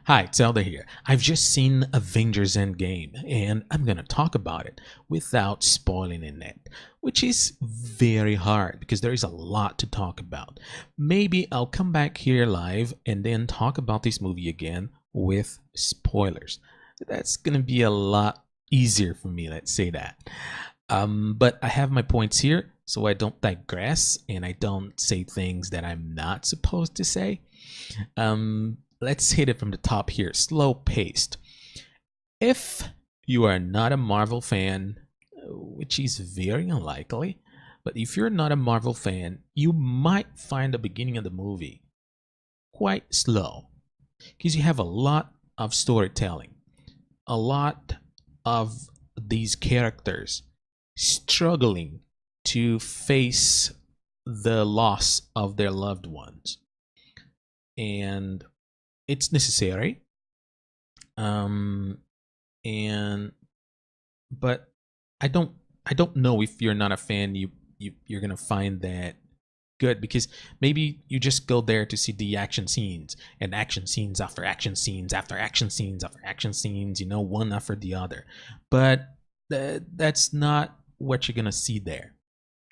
Hi, it's Zelda here. I've just seen Avengers Endgame, and I'm gonna talk about it without spoiling it, which is very hard because there is a lot to talk about. Maybe I'll come back here live and then talk about this movie again with spoilers. That's gonna be a lot easier for me, let's say that. But I have my points here, so I don't digress and I don't say things that I'm not supposed to say. Let's hit it from the top here, slow paced. If you are not a Marvel fan, which is very unlikely, but if you're not a Marvel fan, you might find the beginning of the movie quite slow because you have a lot of storytelling, a lot of these characters struggling to face the loss of their loved ones. And it's necessary. And but I don't know if you're not a fan, you're gonna find that good, because maybe you just go there to see the action scenes and action scenes after action scenes after action scenes after action scenes, one after the other. But that's not what you're gonna see there.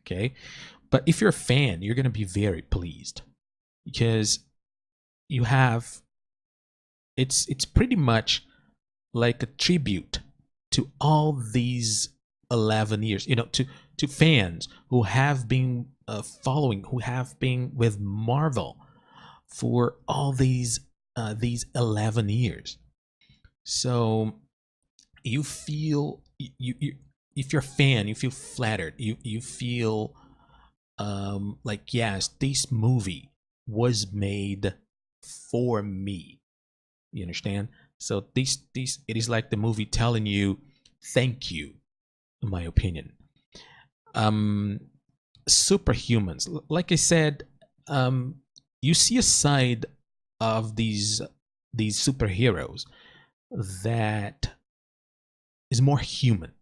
Okay, but if you're a fan, you're gonna be very pleased because you have it's pretty much like a tribute to all these 11 years, to fans who have been following, who have been with Marvel for all these 11 years. So you feel you if you're a fan, you feel flattered. You feel like, yes, this movie was made for me. You understand? So this it is like the movie telling you thank you, in my opinion. Superhumans, like I said, you see a side of these superheroes that is more human.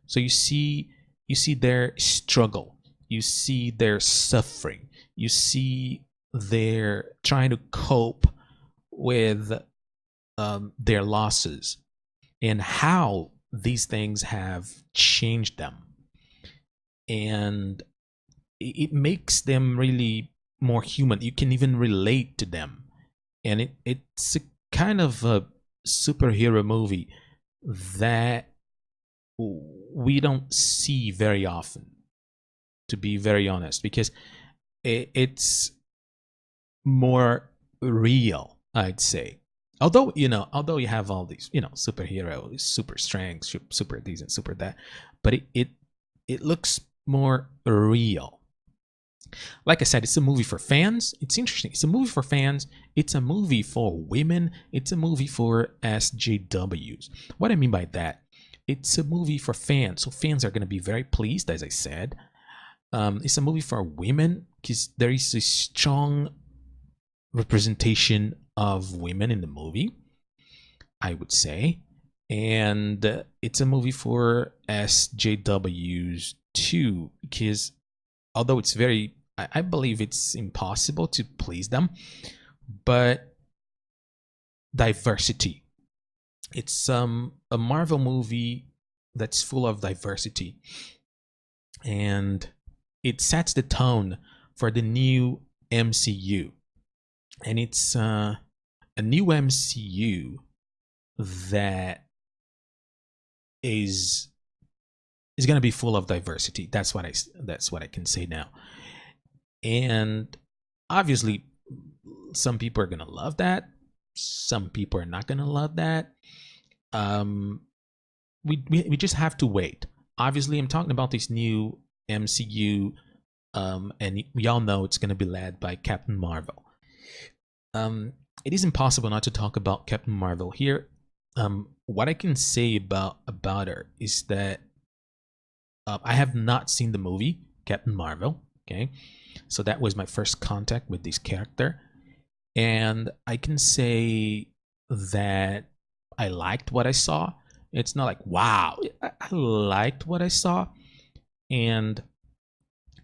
So you see their struggle, you see their suffering, you see their trying to cope with their losses and how these things have changed them. And it makes them really more human. You can even relate to them. And it's a kind of a superhero movie that we don't see very often, to be very honest, because it's more real, I'd say. Although you have all these superheroes, super strength, super decent, super that, but it looks more real. Like I said, it's a movie for fans. It's interesting. It's a movie for fans. It's a movie for women. It's a movie for SJWs. What I mean by that, it's a movie for fans. So fans are going to be very pleased, as I said. It's a movie for women because there is a strong representation of women in the movie, I would say. And it's a movie for SJWs too, because although it's very, I believe it's impossible to please them, but diversity. It's a Marvel movie that's full of diversity, and it sets the tone for the new MCU. And it's a new MCU that is going to be full of diversity. That's what I can say now. And obviously, some people are going to love that. Some people are not going to love that. We just have to wait. Obviously, I'm talking about this new MCU, and we all know it's going to be led by Captain Marvel. It is impossible not to talk about Captain Marvel here. What I can say about her is that I have not seen the movie Captain Marvel. Okay, so that was my first contact with this character, and I can say that I liked what I saw. It's not like wow, I liked what I saw, and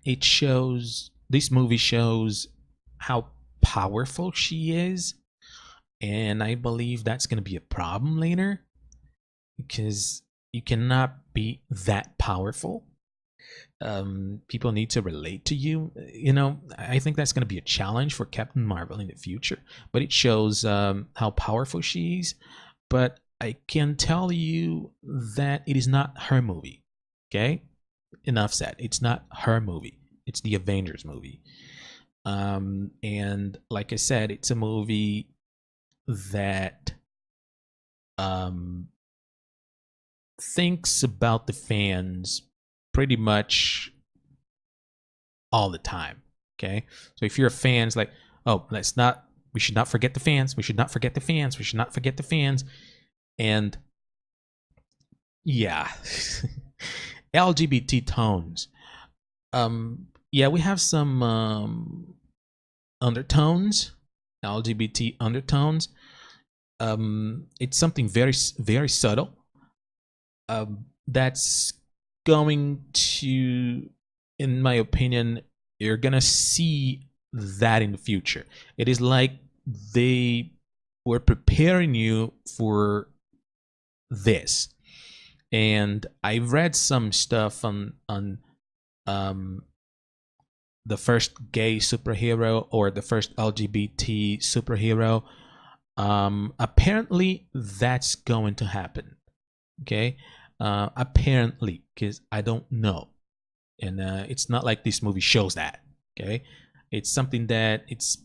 it shows. This movie shows how powerful she is, And I believe that's going to be a problem later, because you cannot be that powerful. People need to relate to you. You know, I think that's going to be a challenge for Captain Marvel in the future, but it shows how powerful she is. But I can tell you that it is not her movie. Okay, enough said. It's not her movie. It's the Avengers movie. And like I said, it's a movie that thinks about the fans pretty much all the time. Okay, so if you're a fan, it's like, oh, we should not forget the fans. We should not forget the fans. We should not forget the fans. And yeah, LGBT tones. Yeah, we have some undertones, LGBT undertones. It's something very, very subtle. That's going to, in my opinion, you're gonna see that in the future. It is like they were preparing you for this. And I read some stuff on the first gay superhero, or the first LGBT superhero. Apparently that's going to happen. Okay, apparently, because I don't know, and it's not like this movie shows that. Okay, it's something that it's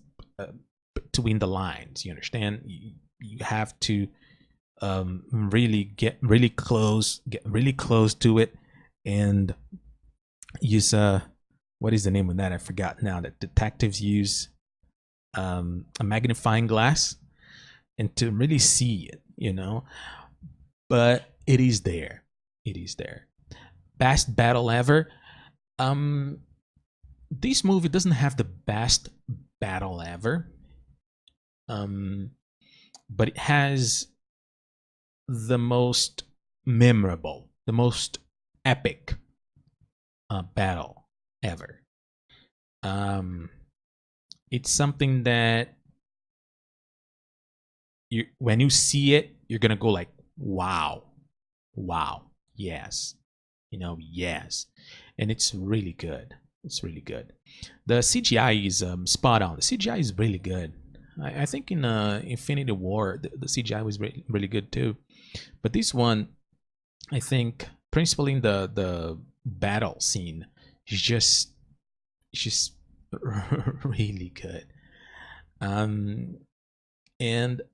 between the lines. You understand? You have to really get really close to it, and use what is the name of that? I forgot now. That detectives use a magnifying glass, and to really see it, you know. But it is there. It is there. Best battle ever. This movie doesn't have the best battle ever. But it has the most memorable, the most epic battle ever. It's something that when you see it, you're gonna go like, wow, yes, you know, yes. And it's really good. It's really good. The CGI is spot on. The CGI is really good. I think in Infinity War, the CGI was really good too. But this one, I think, principally in the battle scene, is just really good. And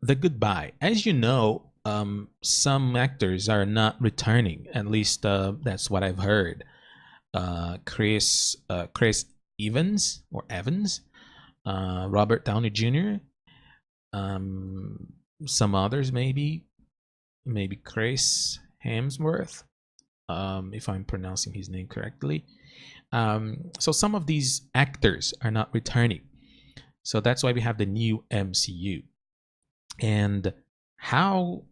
the goodbye, as you know, some actors are not returning. At least that's what I've heard. Chris Evans, Robert Downey Jr., some others, maybe Chris Hemsworth, if I'm pronouncing his name correctly. So some of these actors are not returning. So that's why we have the new MCU. And how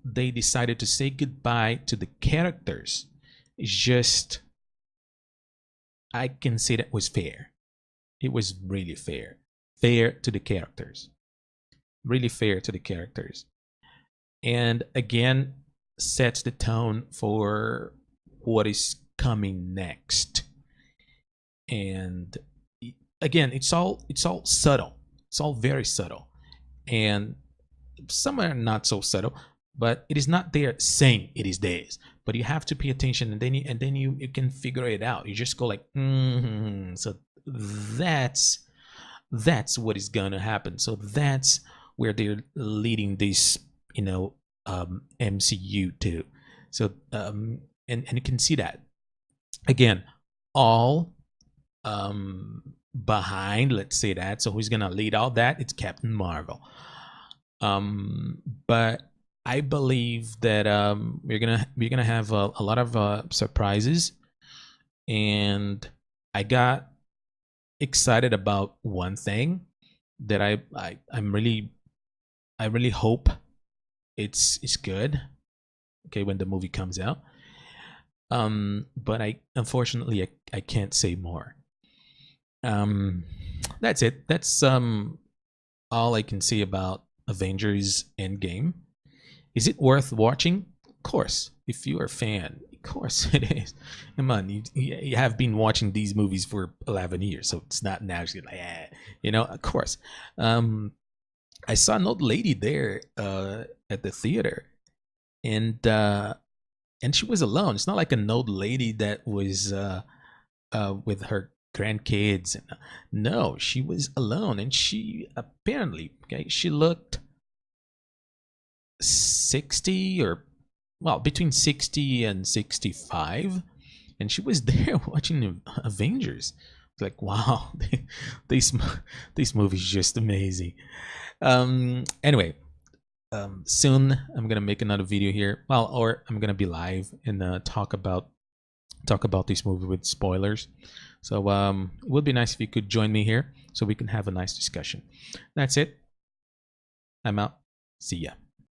they decided to say goodbye to the characters is just, I can say that was fair. It was really fair. Fair to the characters. Really fair to the characters. And again, sets the tone for what is coming next. And again, it's all subtle. It's all very subtle. And some are not so subtle, but it is not there saying it is theirs. But you have to pay attention, and then you can figure it out. You just go like, so that's what is gonna happen. So that's where they're leading this, you know, MCU to. So and you can see that again, all behind, let's say that. So who's gonna lead all that? It's Captain Marvel. But I believe that we're gonna have a lot of surprises, and I got excited about one thing that I really hope it's good. Okay, when the movie comes out. But unfortunately I can't say more. That's it. That's all I can say about Avengers Endgame. Is it worth watching? Of course, if you're a fan, of course it is. Come on, you have been watching these movies for 11 years, so it's not naturally like, of course. I saw an old lady there at the theater, and she was alone. It's not like an old lady that was with her grandkids. No, she was alone, and she apparently, she looked 60 or between 60 and 65, and she was there watching Avengers. Like, wow, this movie's just amazing. Anyway, soon I'm gonna make another video here, or I'm gonna be live and talk about this movie with spoilers. So it would be nice if you could join me here so we can have a nice discussion. That's it. I'm out. See ya.